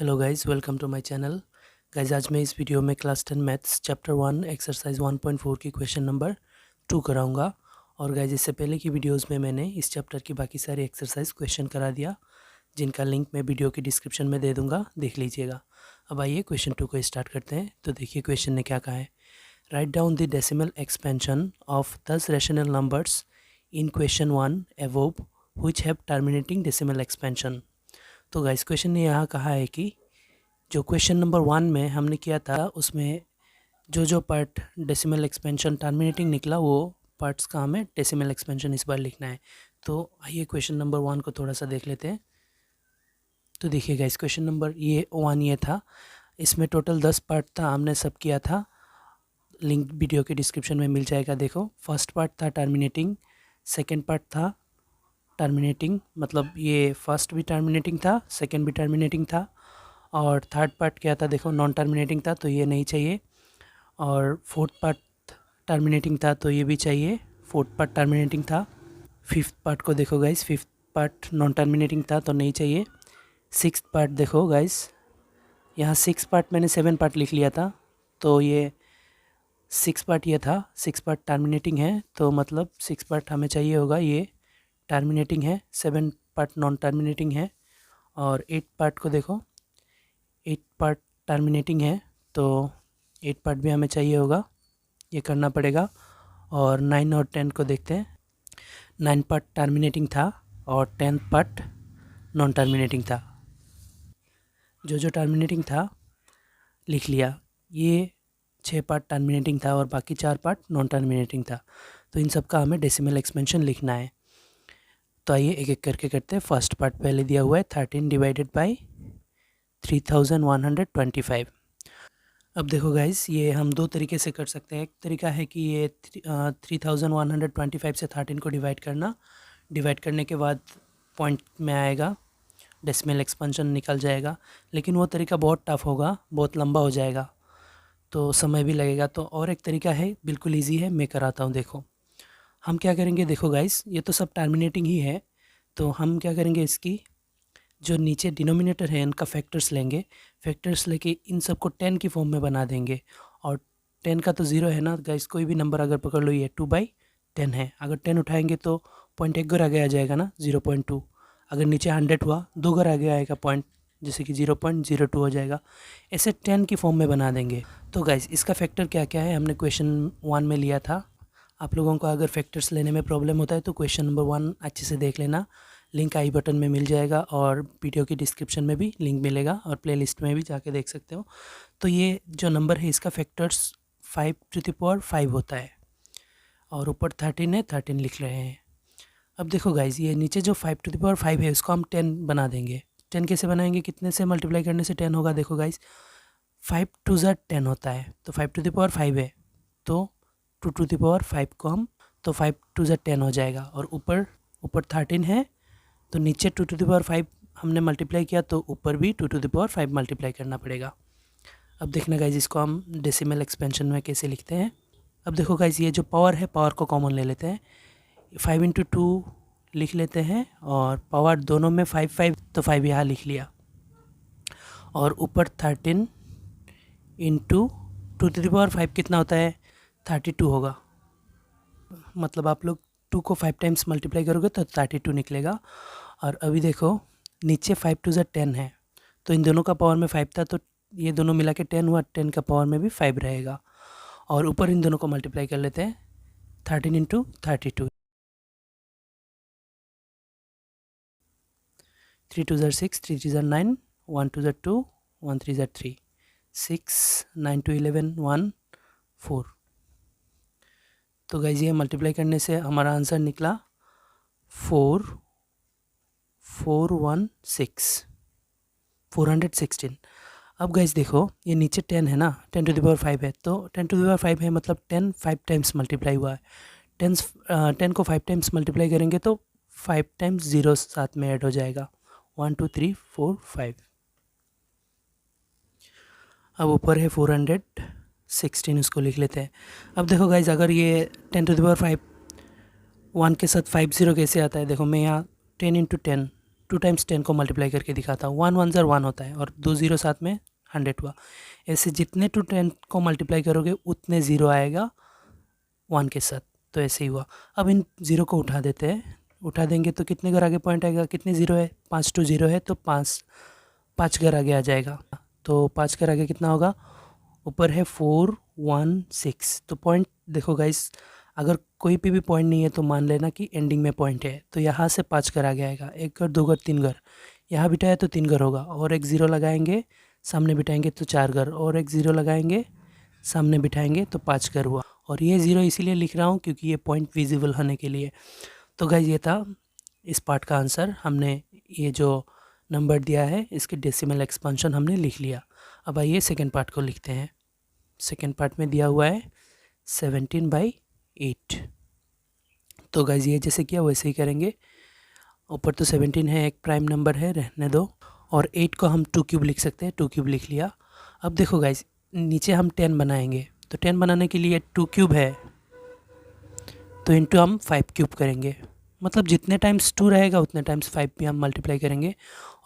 Hello guys, welcome to my channel. Guys, आज मैं इस वीडियो में क्लास 10 मैथ्स चैप्टर 1 एक्सरसाइज 1.4 की क्वेश्चन नंबर 2 कराऊंगा। और गाइस, इससे पहले की वीडियोस में मैंने इस चैप्टर की बाकी सारी एक्सरसाइज क्वेश्चन करा दिया, जिनका लिंक मैं वीडियो की डिस्क्रिप्शन में दे दूंगा, देख लीजिएगा। अब आइए क्वेश्चन 2 को स्टार्ट करते हैं। तो देखिए क्वेश्चन ने क्या कहा है। Write down the decimal expansion of 10 rational numbers in question 1 above which have terminating decimal expansion. तो गाइस, क्वेश्चन ने यहाँ कहा है कि जो क्वेश्चन नंबर 1 में हमने किया था, उसमें जो पार्ट डेसिमल एक्सपेंशन टर्मिनेटिंग निकला, वो पार्ट्स का हमें डेसिमल एक्सपेंशन इस बार लिखना है। तो आइए क्वेश्चन नंबर 1 को थोड़ा सा देख लेते हैं। तो देखिए गाइस, क्वेश्चन नंबर 1 ये था। इसमें टोटल 10 पार्ट था, हमने सब किया था। लिंक वीडियो के डिस्क्रिप्शन में मिल जाएगा। देखो, फर्स्ट पार्ट था टर्मिनेटिंग, सेकेंड पार्ट था टर्मिनेटिंग, मतलब ये फर्स्ट भी टर्मिनेटिंग था, सेकेंड भी टर्मिनेटिंग था, और थर्ड पार्ट क्या था, देखो नॉन टर्मिनेटिंग था, तो ये नहीं चाहिए। और फोर्थ पार्ट टर्मिनेटिंग था, तो ये भी चाहिए, फोर्थ पार्ट टर्मिनेटिंग था। फिफ्थ पार्ट को देखो guys, fifth part non terminating था, तो नहीं चाहिए। सिक्स्थ पार्ट देखो गाइस, यहाँ सिक्स पार्ट मैंने 7 पार्ट लिख लिया था, तो ये सिक्स पार्ट ये था, सिक्स पार्ट टर्मिनेटिंग है, तो मतलब सिक्स पार्ट हमें चाहिए होगा, ये टर्मिनेटिंग है। 7 पार्ट नॉन टर्मिनेटिंग है। और 8 पार्ट को देखो, 8 पार्ट टर्मिनेटिंग है, तो 8 पार्ट भी हमें चाहिए होगा, ये करना पड़ेगा। और 9 और 10 को देखते हैं। 9 पार्ट टर्मिनेटिंग था और 10 पार्ट नॉन टर्मिनेटिंग था। जो टर्मिनेटिंग था लिख लिया। ये 6 पार्ट टर्मिनेटिंग था और बाकी 4 पार्ट नॉन टर्मिनेटिंग था। तो इन सब का हमें डेसिमल एक्सपेंशन लिखना है। तो आइए एक एक करके करते हैं। फर्स्ट पार्ट पहले दिया हुआ है 13 डिवाइडेड बाई 3125। अब देखो गाइस, ये हम दो तरीके से कर सकते हैं। एक तरीका है कि ये 3125 से 13 को डिवाइड करना, डिवाइड करने के बाद पॉइंट में आएगा, डेसिमल एक्सपेंशन निकल जाएगा। लेकिन वो तरीका बहुत टफ होगा, बहुत लंबा हो जाएगा, तो समय भी लगेगा। तो और एक तरीका है, बिल्कुल ईजी है, मैं कराता हूँ। देखो हम क्या करेंगे, देखो गाइस, ये तो सब टर्मिनेटिंग ही है, तो हम क्या करेंगे, इसकी जो नीचे डिनोमिनेटर है इनका फैक्टर्स लेंगे। फैक्टर्स लेके इन सबको 10 की फॉर्म में बना देंगे। और 10 का तो ज़ीरो है ना गाइस, कोई भी नंबर अगर पकड़ लो, ये 2/10 है। अगर 10 उठाएंगे तो पॉइंट एक घर आगे आ जाएगा ना, 0.2। अगर नीचे 100 हुआ, दो घर आगे आएगा पॉइंट, जैसे कि 0.02 हो जाएगा। ऐसे 10 की फॉर्म में बना देंगे। तो गाइस, इसका फैक्टर क्या क्या है, हमने क्वेश्चन 1 में लिया था। आप लोगों को अगर फैक्टर्स लेने में प्रॉब्लम होता है तो क्वेश्चन नंबर 1 अच्छे से देख लेना। लिंक आई बटन में मिल जाएगा और वीडियो की डिस्क्रिप्शन में भी लिंक मिलेगा, और प्लेलिस्ट में भी जाके देख सकते हो। तो ये जो नंबर है, इसका फैक्टर्स 5⁵ होता है, और ऊपर 13 है, 13 लिख रहे हैं। अब देखो गाइज, ये नीचे जो 5⁵ है, उसको हम 10 बना देंगे। 10 कैसे बनाएंगे, कितने से मल्टीप्लाई करने से 10 होगा, देखो गाइज, 5×2 10 होता है, तो 5⁵ है, तो 2⁵ को हम, तो 5×2 10 हो जाएगा। और ऊपर 13 है, तो नीचे 2⁵ हमने मल्टीप्लाई किया, तो ऊपर भी 2⁵ मल्टीप्लाई करना पड़ेगा। अब देखना गाइज, इसको हम डेसिमल एक्सपेंशन में कैसे लिखते हैं। अब देखो गाइज, ये जो पावर है, पावर को कॉमन ले लेते हैं। 5×2 लिख लेते हैं, और पावर दोनों में 5 तो 5 यहाँ लिख लिया। और ऊपर 13 इंटू 2⁵ कितना होता है, 32 होगा। मतलब आप लोग 2 को 5 टाइम्स मल्टीप्लाई करोगे तो 32 निकलेगा। और अभी देखो, नीचे 5×2 10 है, तो इन दोनों का पावर में 5 था, तो ये दोनों मिला के 10 हुआ, 10 का पावर में भी 5 रहेगा। और ऊपर इन दोनों को मल्टीप्लाई कर लेते हैं, 13 इंटू 32, 3×2 6, 3×3 9, 1×2 2, 1×3 3, 6, 9 11 1 4। तो गाइज, ये मल्टीप्लाई करने से हमारा आंसर निकला 416। अब गाइज देखो, ये नीचे 10 है ना, 10⁵ है, तो 10⁵ है, मतलब 10 5 टाइम्स मल्टीप्लाई हुआ है। 10 को 5 टाइम्स मल्टीप्लाई करेंगे तो 5 टाइम्स ज़ीरो साथ में ऐड हो जाएगा, 1 2 3 4 5। अब ऊपर है 416, उसको लिख लेते हैं। अब देखो गाइज, अगर ये 10⁵ 1 के साथ 5 0 कैसे आता है, देखो मैं यहाँ 10 × 10 2 टाइम्स 10 को मल्टीप्लाई करके दिखाता हूँ। 1 1 ज़र 1 होता है और 2 ज़ीरो साथ में 100 हुआ। ऐसे जितने 2 10 को मल्टीप्लाई करोगे उतने ज़ीरो आएगा 1 के साथ। तो ऐसे ही हुआ। अब इन ज़ीरो को उठा देते हैं, उठा देंगे तो कितने घर आगे पॉइंट आएगा, कितने ज़ीरो है, 5 2 ज़ीरो है तो 5 घर आगे आ जाएगा। तो 5 घर आगे कितना होगा, ऊपर है 4 1 6। तो पॉइंट देखो गाइस, अगर कोई भी पॉइंट नहीं है तो मान लेना कि एंडिंग में पॉइंट है। तो यहाँ से 5 घर आगे आएगा, 1 घर 2 घर 3 घर, यहाँ बिठाया तो 3 घर होगा, और एक ज़ीरो लगाएंगे सामने बिठाएंगे तो 4 घर, और एक ज़ीरो लगाएंगे सामने बिठाएंगे तो 5 घर हुआ। और ये ज़ीरो इसीलिए लिख रहा हूँ क्योंकि ये पॉइंट विजिबल होने के लिए। तो गाइस ये था इस पार्ट का आंसर। हमने ये जो नंबर दिया है इसके डेसिमल एक्सपेंशन हमने लिख लिया। अब आइए सेकेंड पार्ट को लिखते हैं। सेकेंड पार्ट में दिया हुआ है 17/8। तो गाइस ये जैसे किया वैसे ही करेंगे। ऊपर तो 17 है, एक प्राइम नंबर है, रहने दो। और 8 को हम 2 क्यूब लिख सकते हैं, 2 क्यूब लिख लिया। अब देखो गाइस, नीचे हम 10 बनाएंगे, तो 10 बनाने के लिए 2 क्यूब है तो इंटू हम 5 क्यूब करेंगे। मतलब जितने टाइम्स 2 रहेगा उतने टाइम्स 5 भी हम मल्टीप्लाई करेंगे।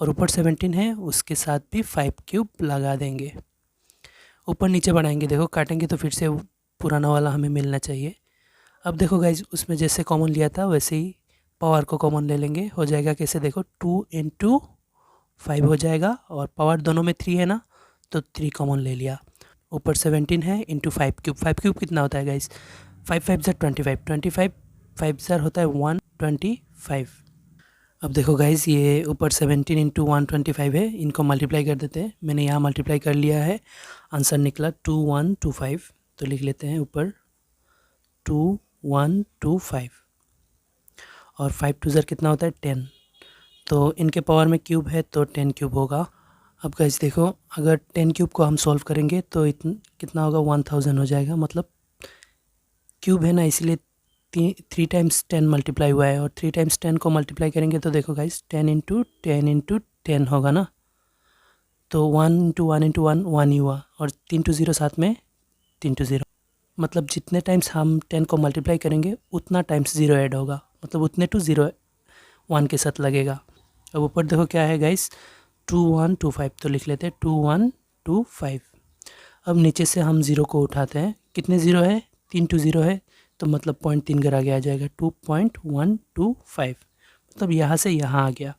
और ऊपर 17 है उसके साथ भी 5 क्यूब लगा देंगे। ऊपर नीचे बढ़ाएंगे, देखो काटेंगे तो फिर से पुराना वाला हमें मिलना चाहिए। अब देखो गाइज, उसमें जैसे कॉमन लिया था वैसे ही पावर को कॉमन ले लेंगे। हो जाएगा कैसे, देखो 2 × 5 हो जाएगा, और पावर दोनों में 3 है ना, तो 3 कॉमन ले लिया। ऊपर 17 है इंटू 5 क्यूब। 5 क्यूब कितना होता है गाइज, 5 5 ज़र 25, 25 5 ज़र होता है 125। अब देखो गाइज, ये ऊपर 17 × 125 है, इनको मल्टीप्लाई कर देते हैं। मैंने यहाँ मल्टीप्लाई कर लिया है, आंसर निकला 2125। तो लिख लेते हैं ऊपर 2125। और 5 2 ज़र कितना होता है 10, तो इनके पावर में क्यूब है तो 10 क्यूब होगा। अब गाइस देखो, अगर 10 क्यूब को हम सॉल्व करेंगे तो कितना होगा, 1000 हो जाएगा। मतलब क्यूब है ना, इसलिए 3 टाइम्स 10 मल्टीप्लाई हुआ है, और 3 टाइम्स 10 को मल्टीप्लाई करेंगे तो देखो गाइस 10 × 10 × 10 होगा ना। तो 1 × 1 × 1 1 ही हुआ, और 3 2 0 साथ में 3 2 0। मतलब जितने टाइम्स हम 10 को मल्टीप्लाई करेंगे उतना टाइम्स 0 ऐड होगा, मतलब उतने 2 0 1 के साथ लगेगा। अब ऊपर देखो क्या है गाइस, 2125। तो लिख लेते हैं 2125। अब नीचे से हम 0 को उठाते हैं, कितने 0 है, 3 2 0 है, तो मतलब 0.3 घर आगे आ जाएगा 2.125। मतलब यहाँ से यहाँ आ गया।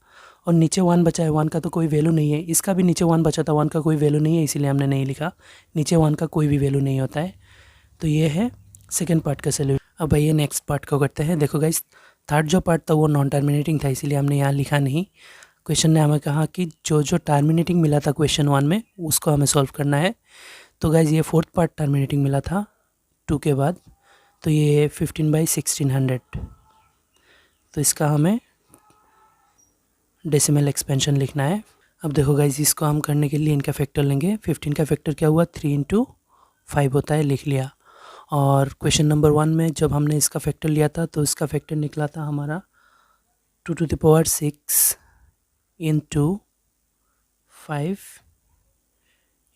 और नीचे 1 बचा है, 1 का तो कोई वैल्यू नहीं है, इसका भी नीचे 1 बचा था, 1 का कोई वैल्यू नहीं है, इसीलिए हमने नहीं लिखा। नीचे 1 का कोई भी वैल्यू नहीं होता है। तो ये है सेकेंड पार्ट का सोल्यूशन। अब आइए नेक्स्ट पार्ट को करते हैं। देखो गाइस, थर्ड जो पार्ट था वो नॉन टर्मिनेटिंग था, इसीलिए हमने यहाँ लिखा नहीं। क्वेश्चन ने हमें कहा कि जो जो टर्मिनेटिंग मिला था क्वेश्चन 1 में उसको हमें सॉल्व करना है। तो गाइज ये फोर्थ पार्ट टर्मिनेटिंग मिला था 2 के बाद, तो ये 15/1600। तो इसका हमें डेसिमल एक्सपेंशन लिखना है। अब देखो गाइज, इसको हम करने के लिए इनका फैक्टर लेंगे। 15 का फैक्टर क्या हुआ, 3 × 5 होता है, लिख लिया। और क्वेश्चन नंबर 1 में जब हमने इसका फैक्टर लिया था तो इसका फैक्टर निकला था हमारा 2 to the power 6 × 5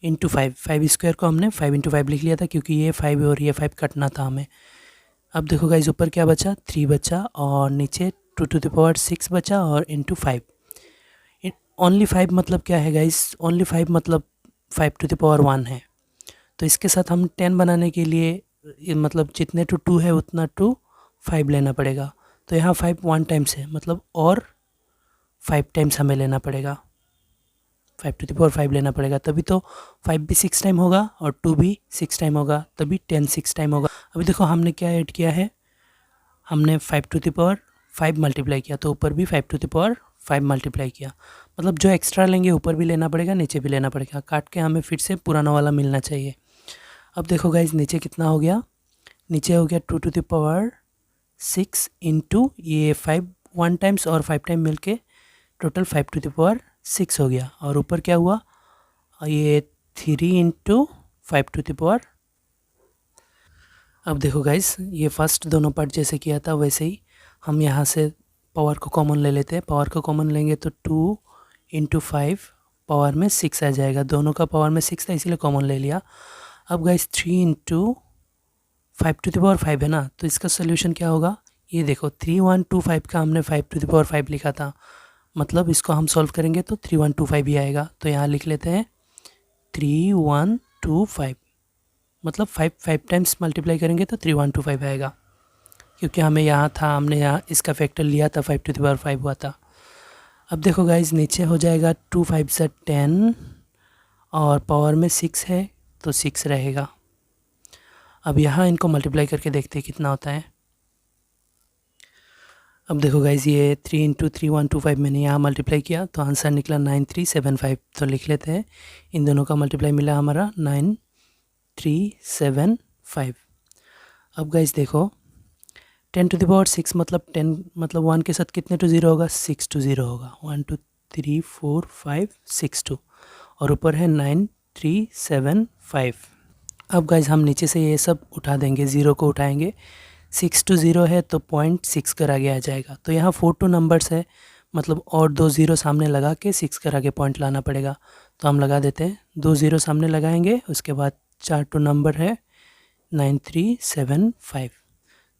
× 5। 5 स्क्वायर को हमने 5 × 5 लिख लिया था, क्योंकि ये 5 और ये 5 कटना था हमें। अब देखो गाइज, ऊपर क्या बचा, 3 बचा, और नीचे 2 to the power 6 बचा, और इंटू 5। ओनली 5 मतलब क्या है गाइज, ओनली 5 मतलब 5 to the power 1 है। तो इसके साथ हम 10 बनाने के लिए मतलब जितने 2 है उतना 5 लेना पड़ेगा। तो यहाँ 5 1 टाइम्स है, मतलब और 5 टाइम्स हमें लेना पड़ेगा, 5 to the power 5 लेना पड़ेगा, तभी तो 5 भी 6 टाइम होगा और 2 भी 6 टाइम होगा, तभी 10 6 टाइम होगा। अभी देखो हमने क्या ऐड किया है, हमने 5 to the power 5 मल्टीप्लाई किया, तो ऊपर भी 5 to the power 5 मल्टीप्लाई किया। मतलब जो एक्स्ट्रा लेंगे ऊपर भी लेना पड़ेगा, नीचे भी लेना पड़ेगा, काट के हमें फिर से पुराना वाला मिलना चाहिए। अब देखो गाइज, नीचे कितना हो गया, नीचे हो गया 2 to the power 6 इंटू ये 5 1 टाइम्स और 5 टाइम मिलके टोटल 5 to the power 6 हो गया। और ऊपर क्या हुआ, ये 3 × 5 to the power। अब देखो गाइस, ये फर्स्ट दोनों पार्ट जैसे किया था वैसे ही हम यहाँ से पावर को कॉमन ले लेते हैं। पावर को कॉमन लेंगे तो 2 × 5 पावर में 6 आ जाएगा, दोनों का पावर में 6 था इसीलिए कॉमन ले लिया। अब गाइस 3 × 5 to the power 5 है ना, तो इसका सोल्यूशन क्या होगा, ये देखो 3125 का हमने 5 to the power 5 लिखा था, मतलब इसको हम सॉल्व करेंगे तो 3125 ही आएगा। तो यहाँ लिख लेते हैं 3125, मतलब 5 टाइम्स मल्टीप्लाई करेंगे तो 3125 आएगा, क्योंकि हमें यहाँ था, हमने यहाँ इसका फैक्टर लिया था, 5⁵ हुआ था। अब देखो गाइज, नीचे हो जाएगा 2 5 से 10 और पावर में 6 है तो 6 रहेगा। अब यहाँ इनको मल्टीप्लाई करके देखते हैं कितना होता है। अब देखो गाइज, ये 3 × 3125 मैंने यहाँ मल्टीप्लाई किया तो आंसर निकला 9375। तो लिख लेते हैं, इन दोनों का मल्टीप्लाई मिला हमारा 9375। अब गाइज देखो, 10⁶ मतलब 10 मतलब 1 के साथ कितने 2 ज़ीरो होगा, 6 2 ज़ीरो होगा। 1 2 3 4 5 6 2 और ऊपर है 9375। अब गाइज हम नीचे से ये सब उठा देंगे, ज़ीरो को उठाएंगे, 6 2 ज़ीरो है तो 0.6 कर आगे आ जाएगा। तो यहाँ 4 2 नंबर्स है, मतलब और 2 ज़ीरो सामने लगा के 6 कर आगे पॉइंट लाना पड़ेगा। तो हम लगा देते हैं, 2 ज़ीरो सामने लगाएंगे, उसके बाद 4 2 नंबर है 9375।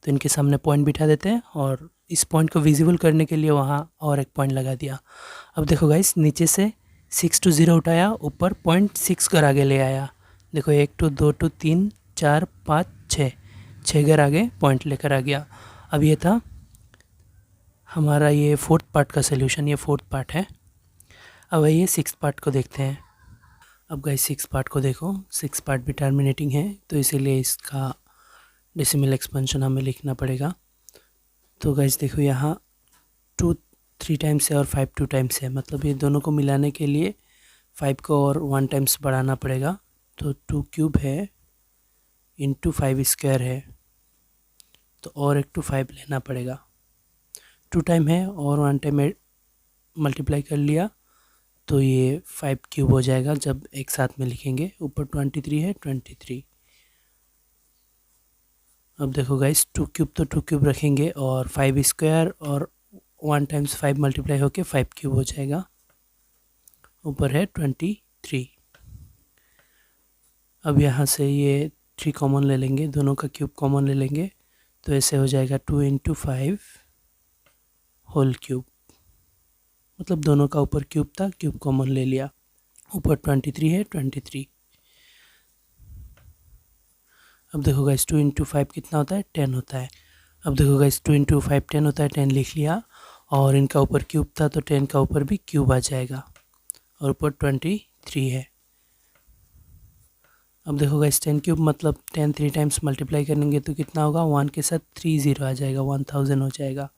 तो इनके सामने पॉइंट बिठा देते हैं और इस पॉइंट को विजिबल करने के लिए वहाँ और एक पॉइंट लगा दिया। अब देखो गाइस, नीचे से 6 2 ज़ीरो उठाया, ऊपर 0.6 कर आगे ले आया। देखो 1 2 2 2 3 4 5 6 घर आगे पॉइंट लेकर आ गया। अब ये था हमारा ये 4th पार्ट का सोल्यूशन, ये 4th पार्ट है। अब ये 6th पार्ट को देखते हैं। अब गाइस 6th पार्ट को देखो, 6th पार्ट भी टर्मिनेटिंग है तो इसीलिए इसका डेसिमल एक्सपेंशन हमें लिखना पड़ेगा। तो गाइस देखो, यहाँ 2 3 टाइम्स है और 5 2 टाइम्स है, मतलब ये दोनों को मिलाने के लिए 5 को और 1 टाइम्स बढ़ाना पड़ेगा। तो 2 क्यूब है इंटू 5 स्क्वायर है, तो और एक 2 5 लेना पड़ेगा। 2 टाइम है और 1 टाइम मल्टीप्लाई कर लिया तो ये 5 क्यूब हो जाएगा जब एक साथ में लिखेंगे। ऊपर 23 है 23। अब देखो गाइस, 2 क्यूब तो 2 क्यूब रखेंगे और 5 स्क्वायर और 1 टाइम्स 5 मल्टीप्लाई होके 5 क्यूब हो जाएगा। ऊपर है 23। अब यहाँ से ये 3 कॉमन ले लेंगे, दोनों का क्यूब कॉमन ले लेंगे, तो ऐसे हो जाएगा 2 × 5 होल क्यूब, मतलब दोनों का ऊपर क्यूब था, क्यूब कॉमन ले लिया। ऊपर 23 है 23। अब देखो गाइस, 2 × 5 कितना होता है, 10 होता है। अब देखो गाइस, 2 × 5 10 होता है, 10 लिख लिया और इनका ऊपर क्यूब था तो 10 का ऊपर भी क्यूब आ जाएगा और ऊपर 23 है। अब देखो गाइस, 10 क्यूब मतलब 10 3 टाइम्स मल्टीप्लाई करेंगे तो कितना होगा, 1 के साथ 3 ज़ीरो आ जाएगा, 1000 हो जाएगा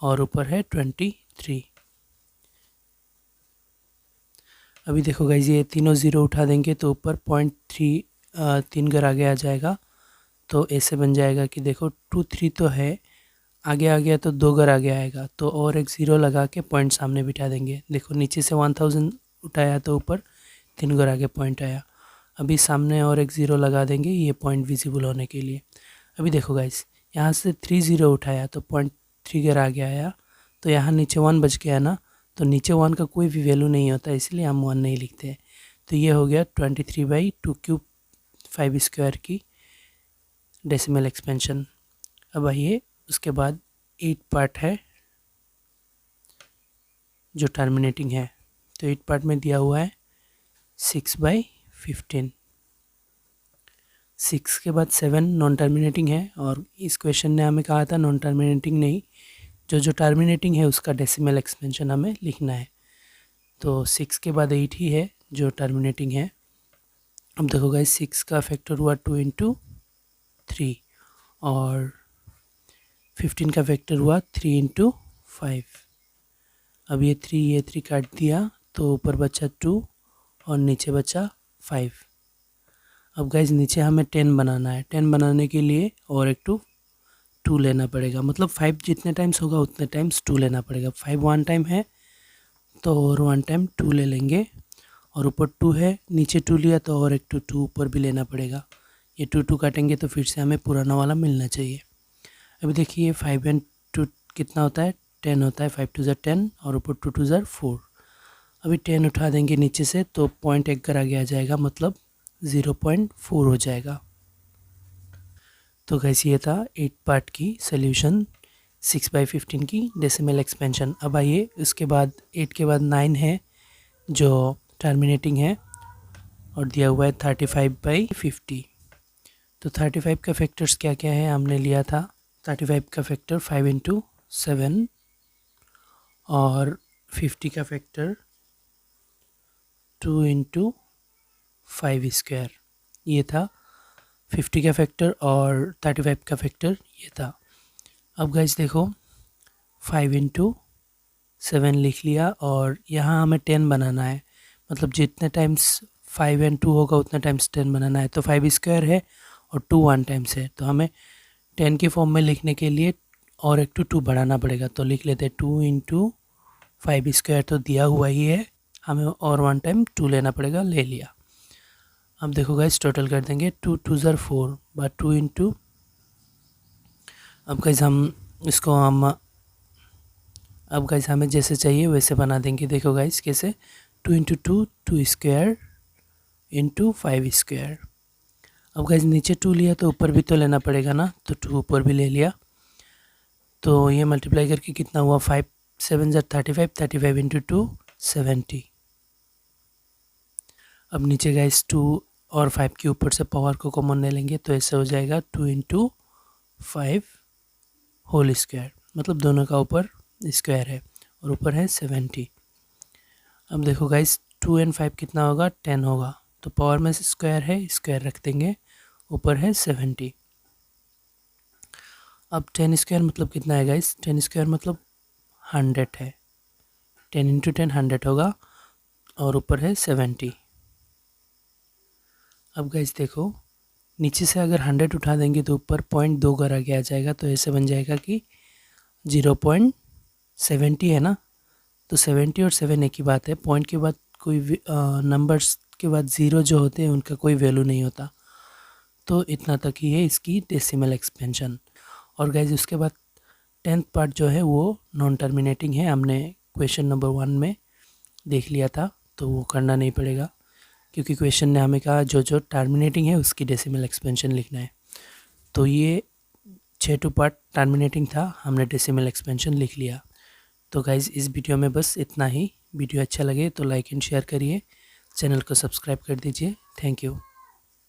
और ऊपर है 23। अभी देखो गाइस, ये तीनों ज़ीरो उठा देंगे तो ऊपर 0.3 3 घर आगे आ जाएगा। तो ऐसे बन जाएगा कि देखो 2 3 तो है, आगे आ गया तो 2 घर आगे आएगा, तो और एक ज़ीरो लगा के पॉइंट सामने बिठा देंगे। देखो नीचे से 1000 उठाया तो ऊपर 3 घर आगे पॉइंट आया। अभी सामने और एक ज़ीरो लगा देंगे ये पॉइंट विजिबल होने के लिए। अभी देखो गाइस, यहाँ से 3 ज़ीरो उठाया तो 0.3 घर आगे आया, तो यहाँ नीचे 1 बच गया ना, तो नीचे 1 का कोई भी वैल्यू नहीं होता, इसलिए हम 1 नहीं लिखते हैं। तो ये हो गया 23/2 क्यूब 5 स्क्वायर की डेसिमल एक्सपेंशन। अब आइए उसके बाद 8 पार्ट है जो टर्मिनेटिंग है। तो 8 पार्ट में दिया हुआ है 6/15। 6 के बाद 7 नॉन टर्मिनेटिंग है और इस क्वेश्चन ने हमें कहा था नॉन टर्मिनेटिंग नहीं, जो टर्मिनेटिंग है उसका डेसिमल एक्सपेंशन हमें लिखना है। तो 6 के बाद 8 ही है जो टर्मिनेटिंग है। अब देखो गाइस, 6 का फैक्टर हुआ 2 × 3 और 15 का फैक्टर हुआ 3 × 5। अब ये 3 काट दिया तो ऊपर बचा 2 और नीचे बचा 5। अब गाइस, नीचे हमें 10 बनाना है। 10 बनाने के लिए और एक 2 लेना पड़ेगा, मतलब 5 जितने टाइम्स होगा उतने टाइम्स 2 लेना पड़ेगा। 5 1 टाइम है तो और 1 टाइम 2 ले लेंगे और ऊपर 2 है, नीचे 2 लिया तो और एक 2 ऊपर भी लेना पड़ेगा। ये 2 काटेंगे तो फिर से हमें पुराना वाला मिलना चाहिए। अभी देखिए 5 और 2 कितना होता है, 10 होता है। 5 2 ज़ा 10 और ऊपर 2 2 ज़ा 4। अभी 10 उठा देंगे नीचे से तो पॉइंट एक घर आगे आ जाएगा, मतलब 0.4 हो जाएगा। तो गाइस, ये था 8 पार्ट की सॉल्यूशन 6/15 की डेसिमल एक्सपेंशन। अब आइए उसके बाद 8 के बाद 9 है जो टर्मिनेटिंग है और दिया हुआ है 35/50। तो 35 का फैक्टर्स क्या क्या है हमने लिया था। 35 का फैक्टर 5 × 7 और 50 का फैक्टर 2 × 5 स्क्वायर, ये था 50 का फैक्टर और 35 का फैक्टर ये था। अब गाइस देखो 5 × 7 लिख लिया और यहाँ हमें 10 बनाना है, मतलब जितने टाइम्स 5 और 2 होगा उतने टाइम्स 10 बनाना है। तो 5 स्क्वायर है और 2 1 टाइम्स है, तो हमें 10 के फॉर्म में लिखने के लिए और एक 2 बढ़ाना पड़ेगा। तो लिख लेते हैं 2 × 5 स्क्वायर, तो दिया हुआ ही है, हमें और 1 टाइम 2 लेना पड़ेगा, ले लिया। अब देखो गाइस टोटल कर देंगे 2 2 ज़र 4 बाय 2 × अब गाइस हमें जैसे चाहिए वैसे बना देंगे। देखो गाइस कैसे 2 × 2 2 स्क्वायर × 5 स्क्वायर। अब गाइस नीचे 2 लिया तो ऊपर भी तो लेना पड़ेगा ना, तो 2 ऊपर भी ले लिया। तो ये मल्टीप्लाई करके कितना हुआ 5 7 ज़र 35, 35 × 2 70। अब नीचे गाइस 2 और 5 के ऊपर से पावर को कॉमन ले लेंगे तो ऐसे हो जाएगा 2 × 5 होल स्क्वायर, मतलब दोनों का ऊपर स्क्वायर है और ऊपर है 70। अब देखो गाइस 2 और 5 कितना होगा 10 होगा, तो पावर में से स्क्वायर है, स्क्वायर रख देंगे, ऊपर है 70। अब 10 स्क्वायर मतलब कितना है गाइस, 10 स्क्वायर मतलब 100 है, 10 × 10 100 होगा और ऊपर है 70। अब गाइस देखो नीचे से अगर 100 उठा देंगे तो ऊपर 0.2 करा के आ जाएगा, तो ऐसे बन जाएगा कि 0.70 है ना। तो 70 और 7 एक ही बात है, पॉइंट के बाद कोई नंबर्स के बाद ज़ीरो जो होते हैं उनका कोई वैल्यू नहीं होता। तो इतना तक ही है इसकी डेसिमल एक्सपेंशन। और गाइज उसके बाद 10th पार्ट जो है वो नॉन टर्मिनेटिंग है, हमने क्वेश्चन नंबर 1 में देख लिया था, तो वो करना नहीं पड़ेगा क्योंकि क्वेश्चन ने हमें कहा जो टर्मिनेटिंग है उसकी डेसिमल एक्सपेंशन लिखना है। तो ये 6 पार्ट टर्मिनेटिंग था, हमने डेसिमल एक्सपेंशन लिख लिया। तो गाइज़ इस वीडियो में बस इतना ही। वीडियो अच्छा लगे तो लाइक एंड शेयर करिए, चैनल को सब्सक्राइब कर दीजिए। Thank you.